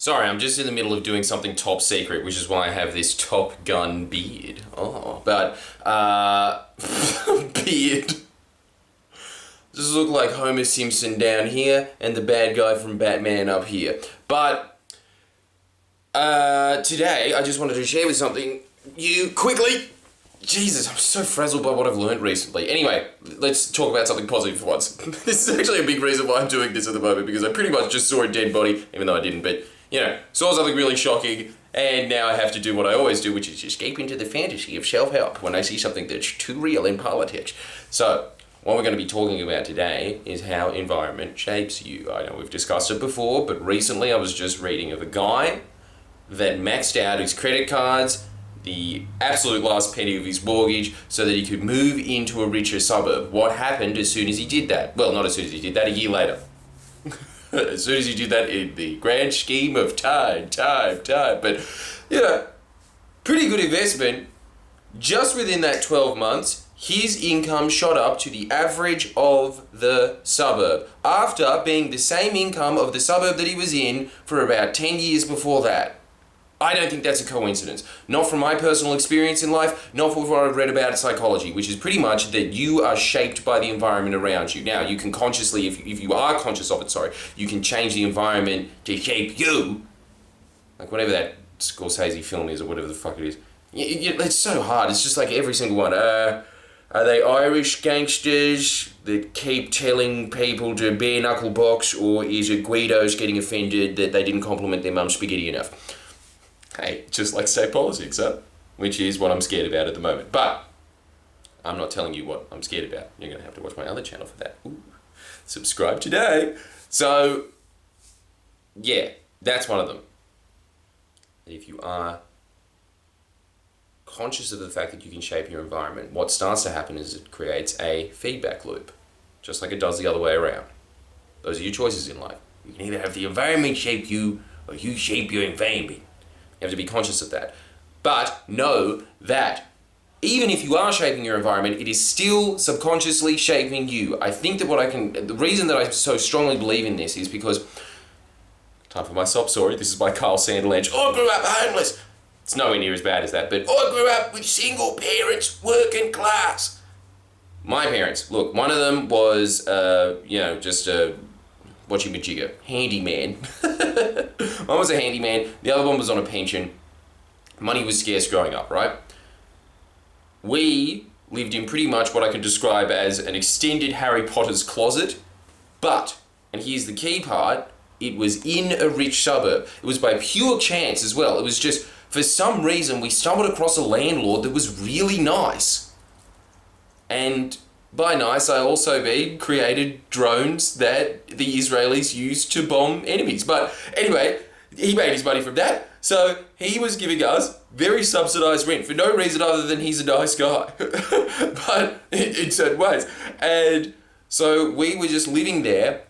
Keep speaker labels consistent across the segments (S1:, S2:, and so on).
S1: Sorry, I'm just in the middle of doing something top secret, which is why I have this Top Gun beard. Beard. Just look like Homer Simpson down here and the bad guy from Batman up here. But today I just wanted to share with something you quickly. Jesus, I'm so frazzled by what I've learned recently. Anyway, let's talk about something positive for once. This is actually a big reason why I'm doing this at the moment, because I pretty much just saw a dead body, even though I didn't, but, saw something really shocking, and now I have to do what I always do, which is escape into the fantasy of self-help when I see something that's too real in politics. So, what we're going to be talking about today is how environment shapes you. I know we've discussed it before, but recently I was just reading of a guy that maxed out his credit cards, the absolute last penny of his mortgage, so that he could move into a richer suburb. What happened as soon as he did that? Well, not as soon as he did that, a year later. As soon as he did that in the grand scheme of time. But, pretty good investment. Just within that 12 months, his income shot up to the average of the suburb, after being the same income of the suburb that he was in for about 10 years before that. I don't think that's a coincidence. Not from my personal experience in life, not from what I've read about psychology, which is pretty much that you are shaped by the environment around you. Now, you can consciously, if you are conscious of it, you can change the environment to shape you. Like whatever that Scorsese film is or whatever the fuck it is. It's so hard. It's just like every single one. Are they Irish gangsters that keep telling people to bare knuckle box, or is it Guidos getting offended that they didn't compliment their mum's spaghetti enough? Hey, just like state politics, huh? Which is what I'm scared about at the moment. But I'm not telling you what I'm scared about. You're going to have to watch my other channel for that. Ooh, subscribe today. So, yeah, that's one of them. If you are conscious of the fact that you can shape your environment, what starts to happen is it creates a feedback loop, just like it does the other way around. Those are your choices in life. You can either have the environment shape you, or you shape your environment. You have to be conscious of that. But know that even if you are shaping your environment, it is still subconsciously shaping you. I think that the reason that I so strongly believe in this is because, time for my sob story, this is by Carl Sandilands. I grew up homeless. It's nowhere near as bad as that, but I grew up with single parents, working class. My parents, look, one of them was, just a whatchamajigger, handyman. One was a handyman, the other one was on a pension. Money was scarce growing up, right? We lived in pretty much what I could describe as an extended Harry Potter's closet, but, and here's the key part, it was in a rich suburb. It was by pure chance as well. It was just, for some reason, we stumbled across a landlord that was really nice. And by nice, I also mean created drones that the Israelis used to bomb enemies. But anyway, he made his money from that. So he was giving us very subsidized rent for no reason other than he's a nice guy. But in certain ways. And so we were just living there.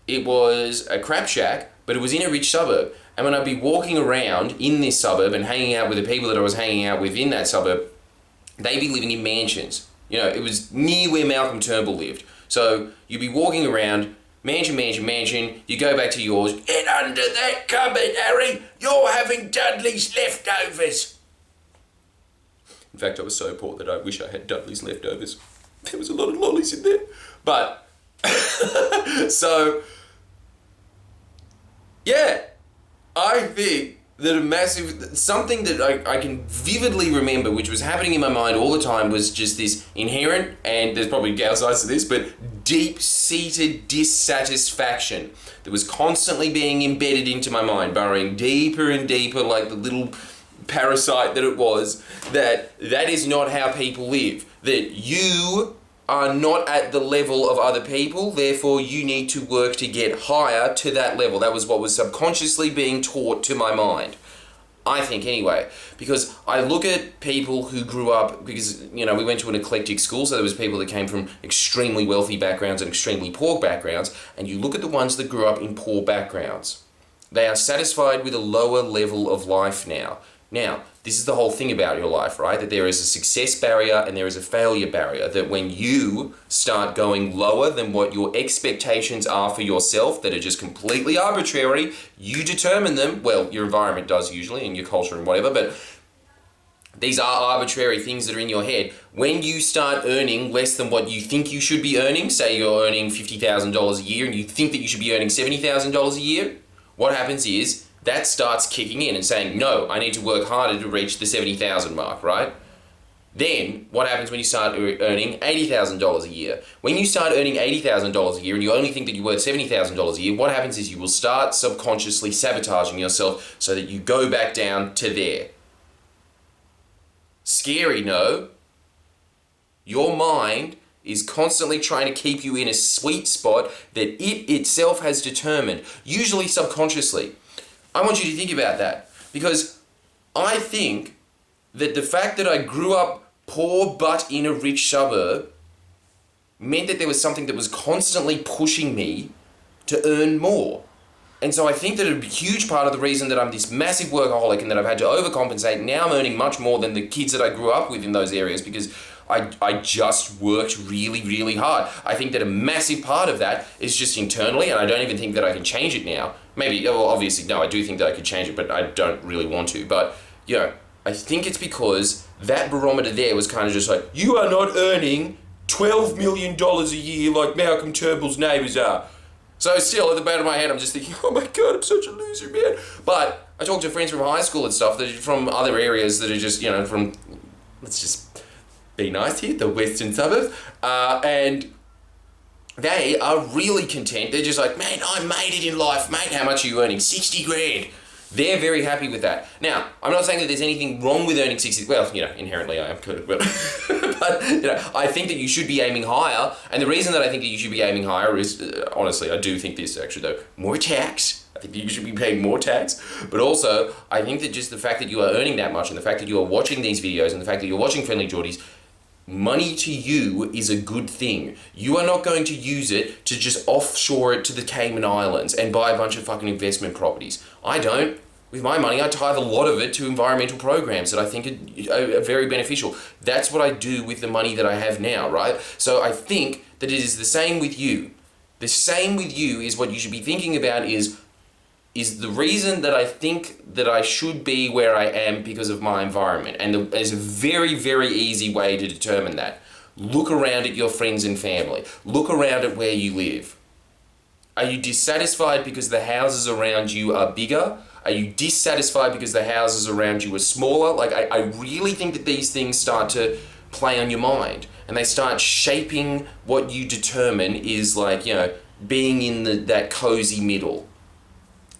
S1: It was a crap shack, but it was in a rich suburb. And when I'd be walking around in this suburb and hanging out with the people that I was hanging out with in that suburb, they'd be living in mansions. It was near where Malcolm Turnbull lived. So you'd be walking around, mansion, you go back to yours, get under that cupboard, Harry, you're having Dudley's leftovers. In fact, I was so poor that I wish I had Dudley's leftovers. There was a lot of lollies in there. But, so, yeah, I think that something that I can vividly remember, which was happening in my mind all the time, was just this inherent, and there's probably downsides to this, but deep-seated dissatisfaction that was constantly being embedded into my mind, burrowing deeper and deeper like the little parasite that it was, that is not how people live. That you are not at the level of other people, therefore you need to work to get higher to that level. That was what was subconsciously being taught to my mind. I think anyway, because I look at people who grew up, because, we went to an eclectic school, so there was people that came from extremely wealthy backgrounds and extremely poor backgrounds, and you look at the ones that grew up in poor backgrounds. They are satisfied with a lower level of life now. Now, this is the whole thing about your life, right? That there is a success barrier and there is a failure barrier. That when you start going lower than what your expectations are for yourself, that are just completely arbitrary, you determine them. Well, your environment does usually, and your culture and whatever, but these are arbitrary things that are in your head. When you start earning less than what you think you should be earning, say you're earning $50,000 a year and you think that you should be earning $70,000 a year, what happens is that starts kicking in and saying, no, I need to work harder to reach the 70,000 mark, right? Then what happens when you start earning $80,000 a year? When you start earning $80,000 a year and you only think that you're worth $70,000 a year, what happens is you will start subconsciously sabotaging yourself so that you go back down to there. Scary, no? Your mind is constantly trying to keep you in a sweet spot that it itself has determined, usually subconsciously. I want you to think about that, because I think that the fact that I grew up poor but in a rich suburb meant that there was something that was constantly pushing me to earn more. And so I think that a huge part of the reason that I'm this massive workaholic and that I've had to overcompensate, now I'm earning much more than the kids that I grew up with in those areas, because I just worked really, really hard. I think that a massive part of that is just internally, and I don't even think that I can change it now. Maybe, well, obviously, no, I do think that I could change it, but I don't really want to. But, I think it's because that barometer there was kind of just like, you are not earning $12 million a year like Malcolm Turnbull's neighbours are. So still, at the back of my head, I'm just thinking, oh my God, I'm such a loser, man. But I talk to friends from high school and stuff that are from other areas that are just, from, let's just be nice here, the western suburbs, and they are really content. They're just like, man, I made it in life, mate. How much are you earning? 60 grand. They're very happy with that. Now, I'm not saying that there's anything wrong with earning 60, well, inherently I am good, but, I think that you should be aiming higher, and the reason that I think that you should be aiming higher is, honestly, I do think this actually though, more tax. I think that you should be paying more tax, but also, I think that just the fact that you are earning that much, and the fact that you are watching these videos, and the fact that you're watching Friendly Geordies, money to you is a good thing. You are not going to use it to just offshore it to the Cayman Islands and buy a bunch of fucking investment properties. I don't. With my money, I tithe a lot of it to environmental programs that I think are very beneficial. That's what I do with the money that I have now, right? So I think that it is the same with you. The same with you is what you should be thinking about is the reason that I think that I should be where I am because of my environment. And there's a very, very easy way to determine that. Look around at your friends and family. Look around at where you live. Are you dissatisfied because the houses around you are bigger? Are you dissatisfied because the houses around you are smaller? Like, I really think that these things start to play on your mind. And they start shaping what you determine is like, being in that cozy middle.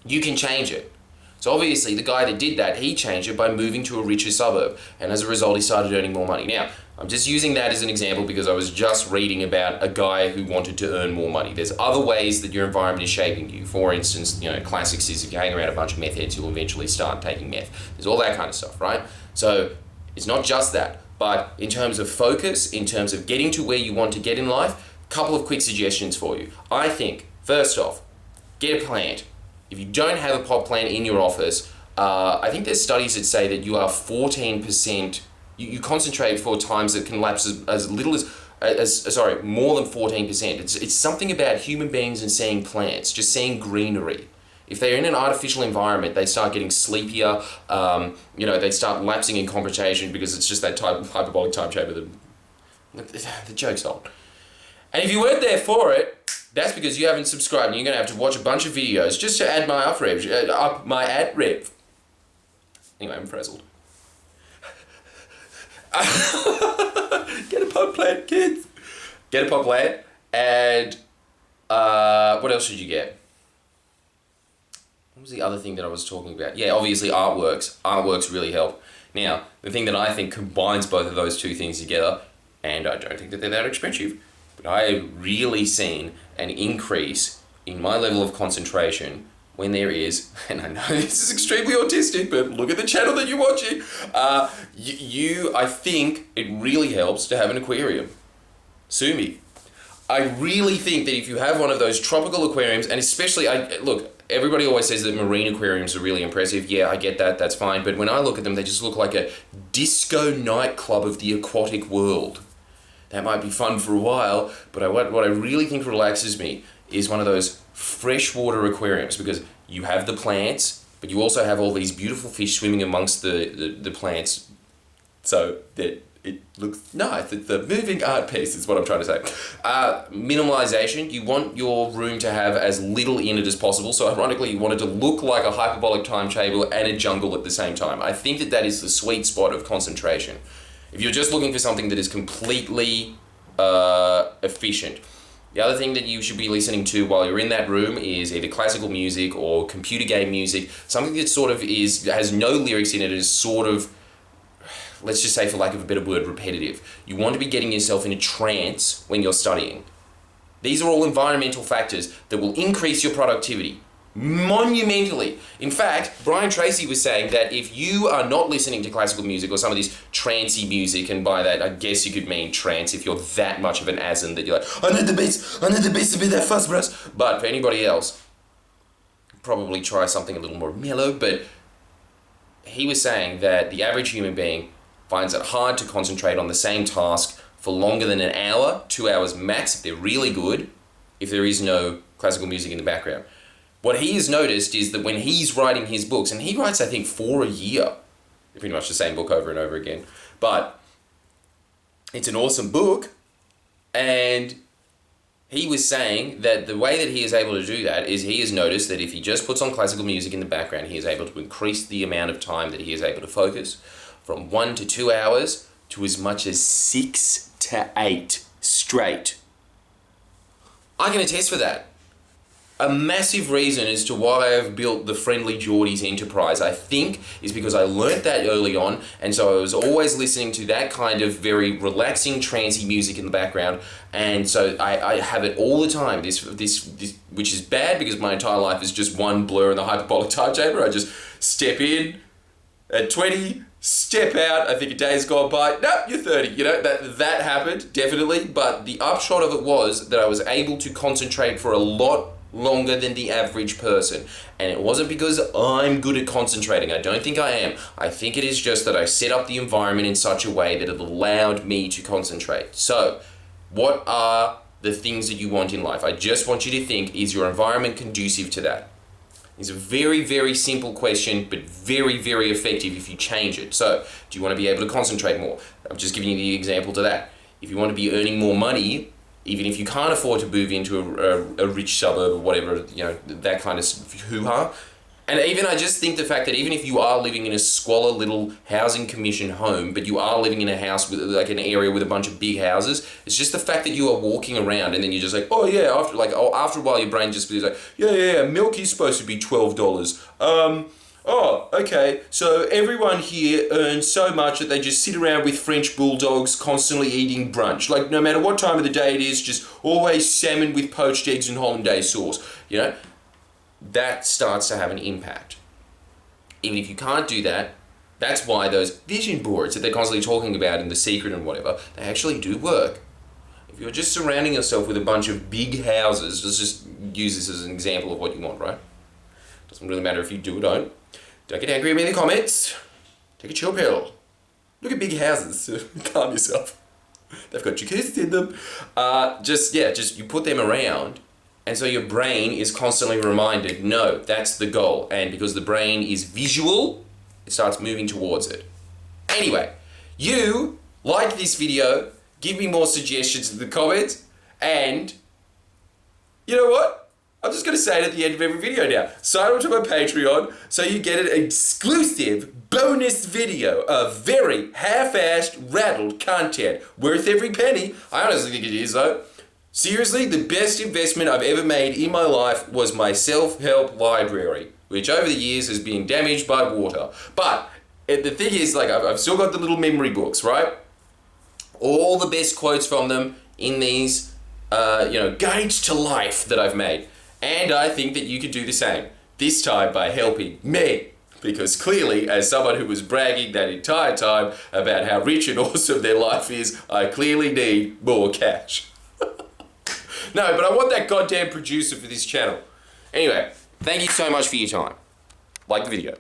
S1: You can change it. So obviously the guy that did that, he changed it by moving to a richer suburb. And as a result, he started earning more money. Now, I'm just using that as an example because I was just reading about a guy who wanted to earn more money. There's other ways that your environment is shaping you. For instance, classics is if you hang around a bunch of meth heads, you'll eventually start taking meth. There's all that kind of stuff, right? So it's not just that. But in terms of focus, in terms of getting to where you want to get in life, a couple of quick suggestions for you. I think, first off, get a plant. If you don't have a pot plant in your office, I think there's studies that say that you are 14%, you concentrate for times that can lapse as little as more than 14%. It's something about human beings and seeing plants, just seeing greenery. If they're in an artificial environment, they start getting sleepier, they start lapsing in concentration because it's just that hyperbolic time chamber. The joke's old. And if you weren't there for it, that's because you haven't subscribed and you're going to have to watch a bunch of videos just to add my up my ad rev. Anyway, I'm frazzled. Get a pot plant, kids. Get a pot plant. And what else should you get? What was the other thing that I was talking about? Yeah, obviously artworks. Artworks really help. Now, the thing that I think combines both of those two things together, and I don't think that they're that expensive, but I have really seen an increase in my level of concentration when there is, and I know this is extremely autistic, but look at the channel that you're watching. I think it really helps to have an aquarium. Sue me. I really think that if you have one of those tropical aquariums, and especially, look, everybody always says that marine aquariums are really impressive. Yeah, I get that, that's fine. But when I look at them, they just look like a disco nightclub of the aquatic world. That might be fun for a while, but what I really think relaxes me is one of those freshwater aquariums, because you have the plants, but you also have all these beautiful fish swimming amongst the plants, so that it looks nice. It's a moving art piece is what I'm trying to say. Minimalization, you want your room to have as little in it as possible, so ironically you want it to look like a hyperbolic timetable and a jungle at the same time. I think that is the sweet spot of concentration. If you're just looking for something that is completely efficient, the other thing that you should be listening to while you're in that room is either classical music or computer game music, something that sort of has no lyrics in it, is sort of, let's just say for lack of a better word, repetitive. You want to be getting yourself in a trance when you're studying. These are all environmental factors that will increase your productivity monumentally. In fact, Brian Tracy was saying that if you are not listening to classical music or some of this trancey music, and by that I guess you could mean trance if you're that much of an asin that you're like, I need the bass to be that fast, bros. But for anybody else, probably try something a little more mellow. But he was saying that the average human being finds it hard to concentrate on the same task for longer than an hour, 2 hours max if they're really good, if there is no classical music in the background. What he has noticed is that when he's writing his books, and he writes, I think, 4 a year, pretty much the same book over and over again, but it's an awesome book, and he was saying that the way that he is able to do that is he has noticed that if he just puts on classical music in the background, he is able to increase the amount of time that he is able to focus from 1 to 2 hours to as much as 6 to 8 straight. I can attest for that. A massive reason as to why I've built the Friendly Geordies enterprise, I think, is because I learnt that early on, and so I was always listening to that kind of very relaxing, trancey music in the background, and so I have it all the time, this which is bad because my entire life is just one blur in the hyperbolic time chamber. I just step in at 20, step out, I think a day's gone by, nope, you're 30, that happened, definitely, but the upshot of it was that I was able to concentrate for a lot longer than the average person. And it wasn't because I'm good at concentrating. I don't think I am. I think it is just that I set up the environment in such a way that it allowed me to concentrate. So, what are the things that you want in life? I just want you to think, is your environment conducive to that? It's a very, very simple question, but very, very effective if you change it. So, do you want to be able to concentrate more? I'm just giving you the example to that. If you want to be earning more money, even if you can't afford to move into a rich suburb or whatever, that kind of hoo-ha. And even I just think the fact that even if you are living in a squalor little housing commission home, but you are living in a house with like an area with a bunch of big houses, it's just the fact that you are walking around and then you're just like, oh yeah, after a while your brain just feels like, yeah, milk is supposed to be $12. Oh, okay, so everyone here earns so much that they just sit around with French bulldogs constantly eating brunch. Like, no matter what time of the day it is, just always salmon with poached eggs and hollandaise sauce, That starts to have an impact. Even if you can't do that, that's why those vision boards that they're constantly talking about in The Secret and whatever, they actually do work. If you're just surrounding yourself with a bunch of big houses, let's just use this as an example of what you want, right? Doesn't really matter if you do or don't. Don't get angry at me in the comments. Take a chill pill. Look at big houses. Calm yourself. They've got jacuzzis in them. Just you put them around, and so your brain is constantly reminded, no, that's the goal. And because the brain is visual, it starts moving towards it. Anyway, you like this video, give me more suggestions in the comments, and you know what? I'm just going to say it at the end of every video now. Sign up to my Patreon so you get an exclusive bonus video of very half-assed, rattled content. Worth every penny. I honestly think it is, though. Seriously, the best investment I've ever made in my life was my self-help library, which over the years has been damaged by water. But the thing is, I've still got the little memory books, right? All the best quotes from them in these, guides to life that I've made. And I think that you could do the same, this time by helping me. Because clearly, as someone who was bragging that entire time about how rich and awesome their life is, I clearly need more cash. No, but I want that goddamn producer for this channel. Anyway, Thank you so much for your time. Like the video.